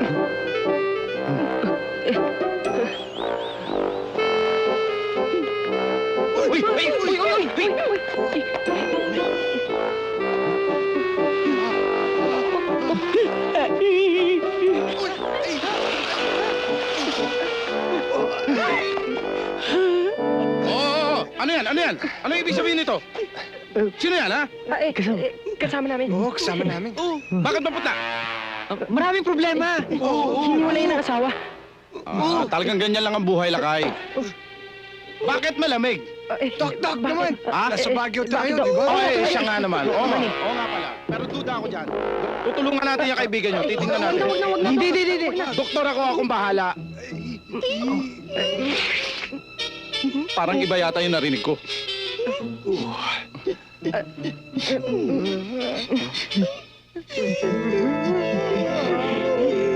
Uy! Uy! Uy! Uy! Oo! Ano yan? Ano yan? Ano ibig sabihin nito? Sino yan, ha? Kasama namin. Oo, kasama namin. Bakit mapunta? Maraming problema. Hiniwalay ng asawa. Talagang ganyan lang ang buhay, Lakay. Bakit malamig? Tok-tok naman. Nasa Baguio tayo, bakit di ba? Ay, siya nga naman. Oo nga pala. Pero duda ako dyan. Tutulungan natin yung kaibigan nyo. Titingnan natin. Hindi. Doktor ako, akong bahala. Parang iba yata yung narinig ko.